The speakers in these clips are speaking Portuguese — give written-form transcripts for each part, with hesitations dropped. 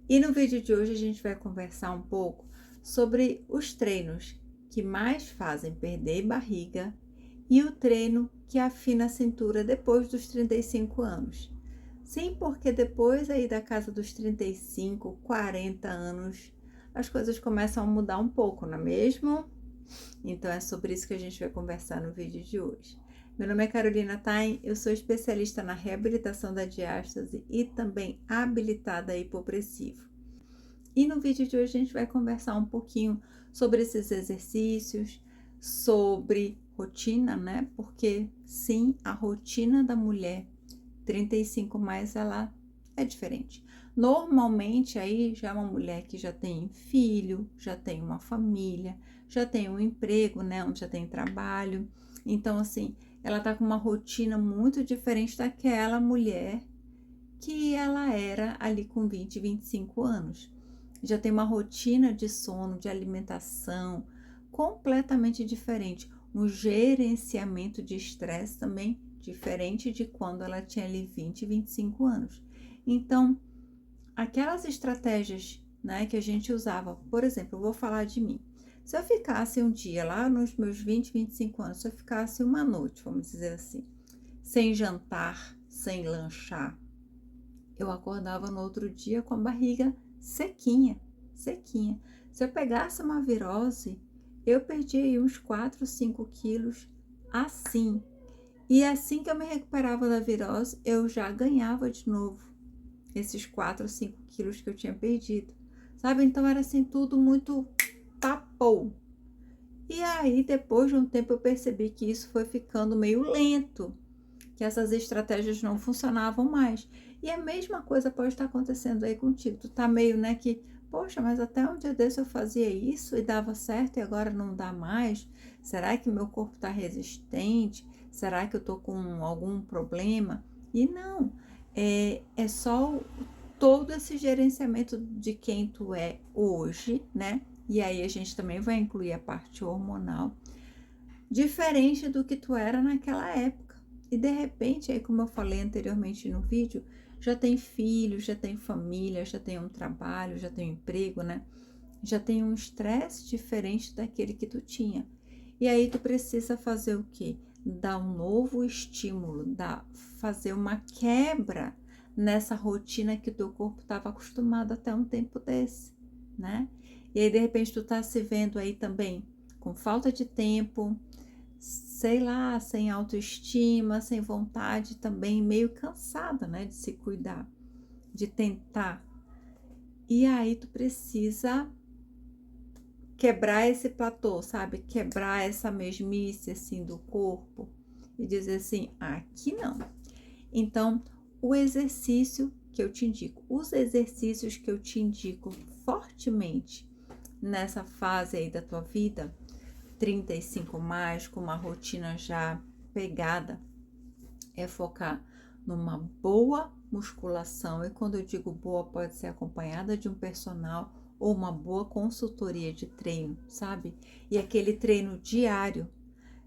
E no vídeo de hoje a gente vai conversar um pouco sobre os treinos que mais fazem perder barriga e o treino que afina a cintura depois dos 35 anos. Sim, porque depois aí da casa dos 35, 40 anos, as coisas começam a mudar um pouco, não é mesmo? Então é sobre isso que a gente vai conversar no vídeo de hoje. Meu nome é Carolina Tain, eu sou especialista na reabilitação da diástase e também habilitada a hipopressivo. E no vídeo de hoje a gente vai conversar um pouquinho sobre esses exercícios, sobre rotina, né? Porque sim, a rotina da mulher 35 mais ela é diferente. Normalmente aí já é uma mulher que já tem filho, já tem uma família, já tem um emprego, né, onde já tem trabalho. Então assim, ela tá com uma rotina muito diferente daquela mulher que ela era ali com 20, 25 anos. Já tem uma rotina de sono, de alimentação completamente diferente, um gerenciamento de estresse também diferente de quando ela tinha ali 20, 25 anos. Então, aquelas estratégias, né, que a gente usava, por exemplo, eu vou falar de mim. Se eu ficasse um dia lá nos meus 20, 25 anos, se eu ficasse uma noite, vamos dizer assim, sem jantar, sem lanchar, eu acordava no outro dia com a barriga sequinha, sequinha. Se eu pegasse uma virose, eu perdi aí uns 4, 5 quilos assim. E assim que eu me recuperava da virose, eu já ganhava de novo esses 4, 5 quilos que eu tinha perdido. Sabe? Então era assim, tudo muito papou. E aí, depois de um tempo, eu percebi que isso foi ficando meio lento, que essas estratégias não funcionavam mais. E a mesma coisa pode estar acontecendo aí contigo. Tu tá meio, né, que, poxa, mas até um dia desse eu fazia isso e dava certo e agora não dá mais? Será que meu corpo tá resistente? Será que eu tô com algum problema? E não, é só todo esse gerenciamento de quem tu é hoje, né? E aí a gente também vai incluir a parte hormonal, diferente do que tu era naquela época. E de repente, aí como eu falei anteriormente no vídeo, já tem filho, já tem família, já tem um trabalho, já tem um emprego, né? Já tem um estresse diferente daquele que tu tinha. E aí tu precisa fazer o quê? Dar um novo estímulo, fazer uma quebra nessa rotina que o teu corpo estava acostumado até um tempo desse, né? E aí de repente tu tá se vendo aí também com falta de tempo, sei lá, sem autoestima, sem vontade também, meio cansada, né, de se cuidar, de tentar. E aí tu precisa quebrar esse platô, sabe? Quebrar essa mesmice assim do corpo e dizer assim, aqui não. Então, o exercício que eu te indico, os exercícios que eu te indico fortemente nessa fase aí da tua vida, 35 mais, com uma rotina já pegada, é focar numa boa musculação. E quando eu digo boa, pode ser acompanhada de um personal ou uma boa consultoria de treino, sabe? E aquele treino diário.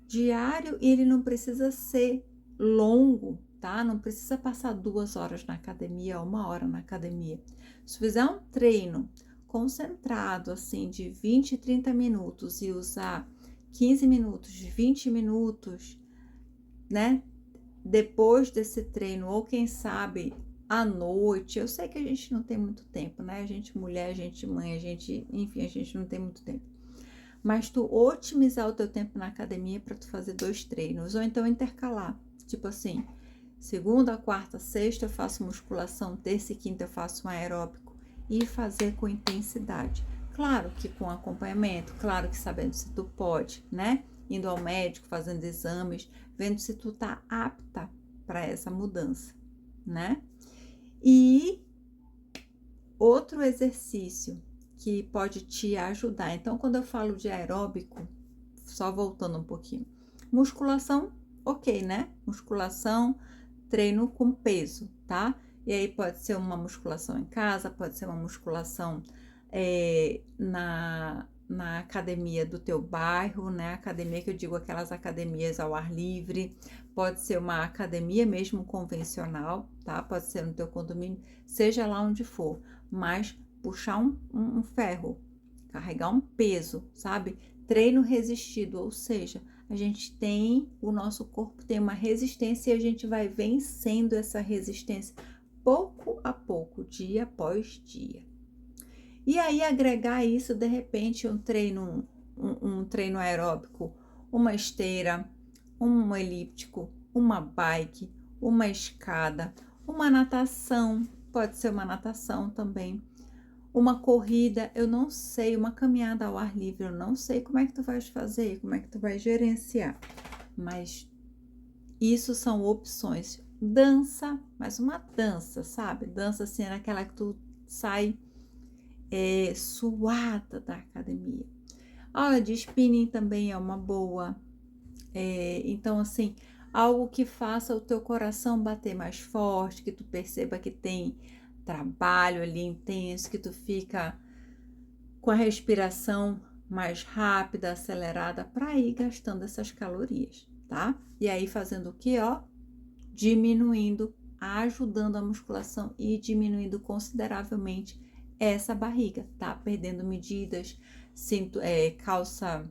Diário, ele não precisa ser longo, tá? Não precisa passar 2 horas na academia ou 1 hora na academia. Se fizer um treino concentrado, assim, de 20, 30 minutos e usar 15 minutos, 20 minutos, né? Depois desse treino, ou quem sabe à noite, eu sei que a gente não tem muito tempo, né? A gente mulher, a gente mãe, a gente, enfim, a gente não tem muito tempo. Mas tu otimizar o teu tempo na academia para tu fazer 2 treinos, ou então intercalar. Tipo assim, segunda, quarta, sexta eu faço musculação, terça e quinta eu faço um aeróbico e fazer com intensidade. Claro que com acompanhamento, claro que sabendo se tu pode, né? Indo ao médico, fazendo exames, vendo se tu tá apta para essa mudança, né? E outro exercício que pode te ajudar. Então, quando eu falo de aeróbico, só voltando um pouquinho, musculação, ok, né? Musculação, treino com peso, tá? E aí pode ser uma musculação em casa, pode ser uma musculação na academia do teu bairro, né? Academia que eu digo aquelas academias ao ar livre, pode ser uma academia mesmo convencional, tá? Pode ser no teu condomínio, seja lá onde for, mas puxar um ferro, carregar um peso, sabe? Treino resistido, ou seja, o nosso corpo tem uma resistência e a gente vai vencendo essa resistência pouco a pouco, dia após dia. E aí agregar isso, de repente, um treino aeróbico, uma esteira, um elíptico, uma bike, uma escada, uma natação, pode ser uma natação também, uma corrida, eu não sei, uma caminhada ao ar livre, eu não sei como é que tu vais fazer, como é que tu vais gerenciar, mas isso são opções. Dança, mas uma dança, sabe? Dança assim, naquela que tu sai suada da academia. A aula de spinning também é uma boa. Então, assim, algo que faça o teu coração bater mais forte, que tu perceba que tem trabalho ali intenso, que tu fica com a respiração mais rápida, acelerada, para ir gastando essas calorias, tá? E aí fazendo o que, ó? Diminuindo, ajudando a musculação e diminuindo consideravelmente essa barriga, tá? Perdendo medidas, calça,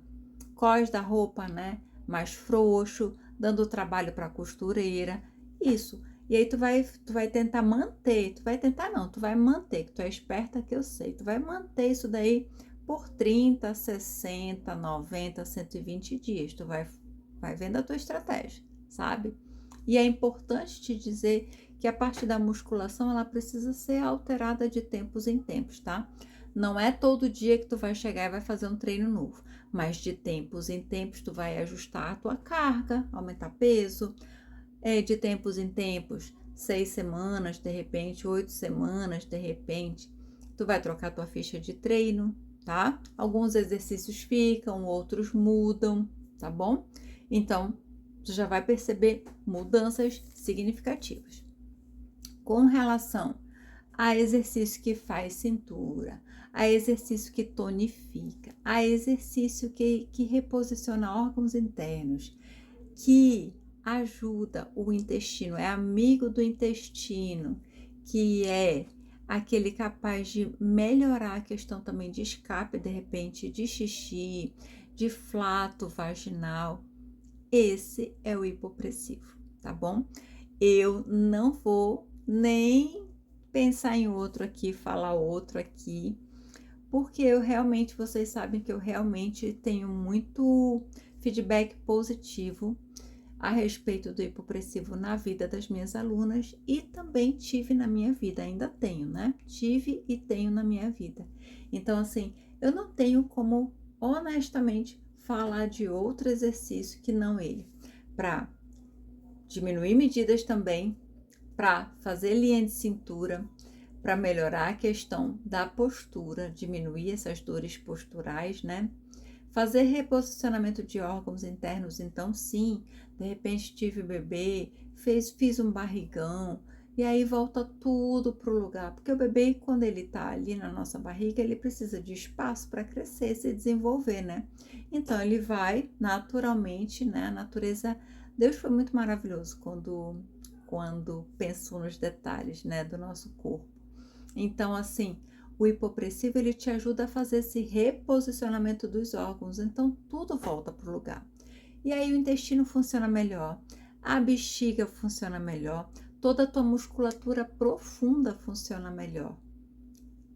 cós da roupa, né? Mais frouxo, dando trabalho para a costureira, isso. E aí tu vai tentar manter, tu vai manter, que tu é esperta que eu sei, tu vai manter isso daí por 30, 60, 90, 120 dias, tu vai vendo a tua estratégia, sabe? E é importante te dizer que a parte da musculação, ela precisa ser alterada de tempos em tempos, tá? Não é todo dia que tu vai chegar e vai fazer um treino novo, mas de tempos em tempos tu vai ajustar a tua carga, aumentar peso, de tempos em tempos, 6 semanas, de repente, 8 semanas, de repente, tu vai trocar tua ficha de treino, tá? Alguns exercícios ficam, outros mudam, tá bom? Então, tu já vai perceber mudanças significativas. Com relação a exercício que faz cintura, a exercício que tonifica, a exercício que reposiciona órgãos internos, que ajuda o intestino, é amigo do intestino, que é aquele capaz de melhorar a questão também de escape, de repente, de xixi, de flato vaginal. Esse é o hipopressivo, tá bom? Eu não vou nem pensar em outro aqui, falar outro aqui, porque vocês sabem que eu realmente tenho muito feedback positivo a respeito do hipopressivo na vida das minhas alunas e também tive na minha vida, ainda tenho, né? Tive e tenho na minha vida. Então, assim, eu não tenho como, honestamente, falar de outro exercício que não ele, para diminuir medidas também, para fazer linha de cintura, para melhorar a questão da postura, diminuir essas dores posturais, né? Fazer reposicionamento de órgãos internos, então sim, de repente tive bebê, fiz um barrigão, e aí volta tudo pro lugar, porque o bebê, quando ele tá ali na nossa barriga, ele precisa de espaço para crescer, se desenvolver, né? Então ele vai naturalmente, né? A natureza, Deus foi muito maravilhoso quando pensou nos detalhes, né, do nosso corpo. Então, assim, o hipopressivo, ele te ajuda a fazer esse reposicionamento dos órgãos, então tudo volta para o lugar. E aí o intestino funciona melhor, a bexiga funciona melhor, toda a tua musculatura profunda funciona melhor.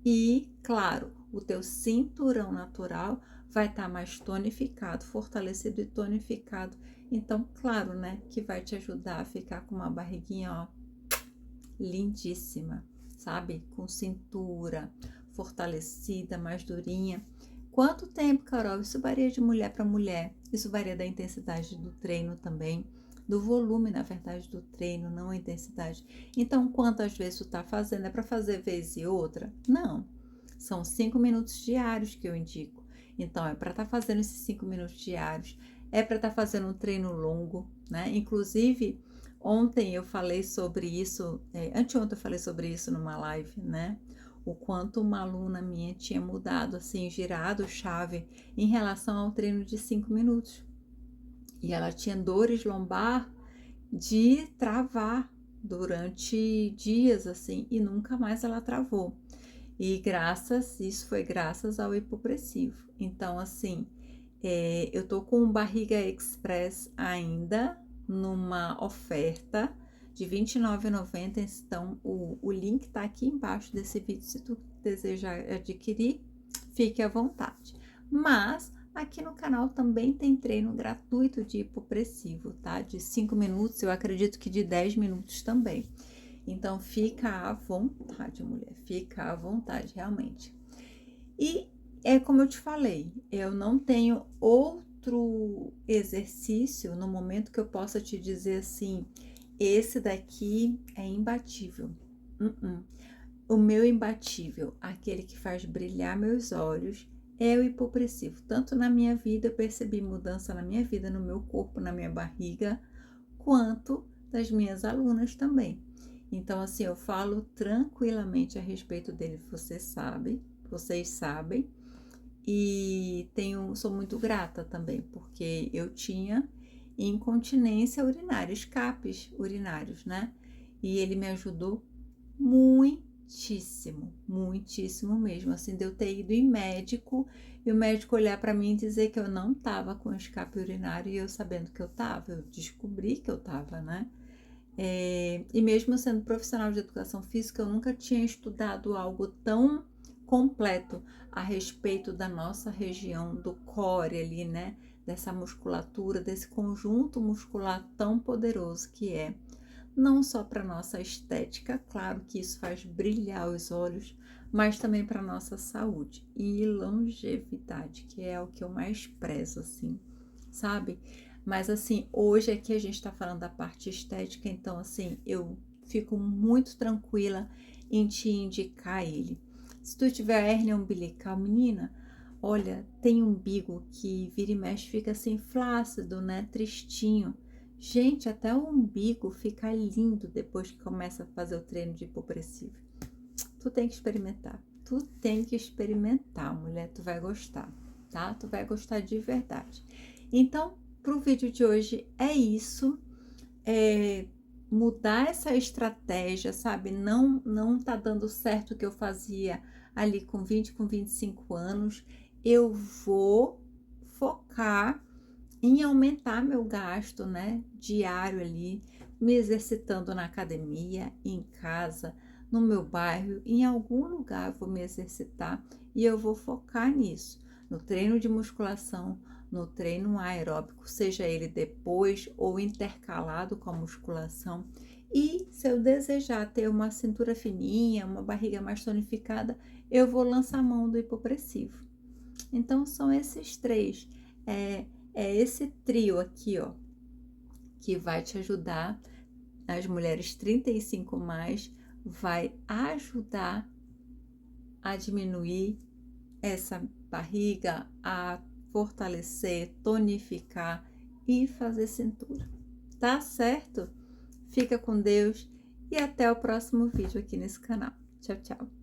E, claro, o teu cinturão natural vai estar mais tonificado, fortalecido e tonificado. Então, claro, né, que vai te ajudar a ficar com uma barriguinha, ó, lindíssima, sabe? Com cintura fortalecida, mais durinha. Quanto tempo, Carol? Isso varia de mulher para mulher. Isso varia da intensidade do treino também, do volume, na verdade, do treino, não a intensidade. Então, quantas vezes tu tá fazendo? É para fazer vez e outra? Não. São 5 minutos diários que eu indico. Então, é para estar fazendo esses 5 minutos diários. É para estar fazendo um treino longo, né? Inclusive, ontem eu falei sobre isso, anteontem eu falei sobre isso numa live, né? O quanto uma aluna minha tinha mudado, assim, girado chave em relação ao treino de 5 minutos. E ela tinha dores lombar de travar durante dias, assim, e nunca mais ela travou. E isso foi graças ao hipopressivo. Então, assim, eu tô com o Barriga Express ainda numa oferta de R$ 29,90. Então, o link tá aqui embaixo desse vídeo. Se tu desejar adquirir, fique à vontade. Mas aqui no canal também tem treino gratuito de hipopressivo, tá? De 5 minutos, eu acredito que de 10 minutos também. Então, fica à vontade, mulher, fica à vontade, realmente. E é como eu te falei, eu não tenho outro exercício no momento que eu possa te dizer assim, esse daqui é imbatível. O meu imbatível, aquele que faz brilhar meus olhos, é o hipopressivo. Tanto na minha vida, eu percebi mudança na minha vida, no meu corpo, na minha barriga, quanto das minhas alunas também. Então, assim, eu falo tranquilamente a respeito dele, vocês sabem, e sou muito grata também, porque eu tinha incontinência urinária, escapes urinários, né? E ele me ajudou muitíssimo, muitíssimo mesmo, assim, de eu ter ido em médico e o médico olhar para mim e dizer que eu não tava com escape urinário e eu sabendo que eu tava, eu descobri que eu tava, né? E mesmo sendo profissional de educação física, eu nunca tinha estudado algo tão completo a respeito da nossa região do core ali, né? Dessa musculatura, desse conjunto muscular tão poderoso que é. Não só para nossa estética, claro que isso faz brilhar os olhos, mas também para nossa saúde e longevidade, que é o que eu mais prezo, assim, sabe? Mas assim, hoje aqui a gente tá falando da parte estética, então assim, eu fico muito tranquila em te indicar ele. Se tu tiver hérnia umbilical, menina, olha, tem umbigo que vira e mexe, fica assim flácido, né? Tristinho. Gente, até o umbigo fica lindo depois que começa a fazer o treino de hipopressivo. Tu tem que experimentar. Tu tem que experimentar, mulher, tu vai gostar, tá? Tu vai gostar de verdade. Então, pro vídeo de hoje é isso. Mudar essa estratégia, sabe? Não tá dando certo o que eu fazia ali com 20, com 25 anos. Eu vou focar em aumentar meu gasto, né, diário ali, me exercitando na academia, em casa, no meu bairro, em algum lugar eu vou me exercitar e eu vou focar nisso, no treino de musculação, no treino aeróbico, seja ele depois ou intercalado com a musculação. E se eu desejar ter uma cintura fininha, uma barriga mais tonificada, eu vou lançar mão do hipopressivo. Então, são esses três. É esse trio aqui, ó, que vai te ajudar, as mulheres 35 mais, vai ajudar a diminuir essa barriga, a fortalecer, tonificar e fazer cintura. Tá certo? Fica com Deus e até o próximo vídeo aqui nesse canal. Tchau, tchau.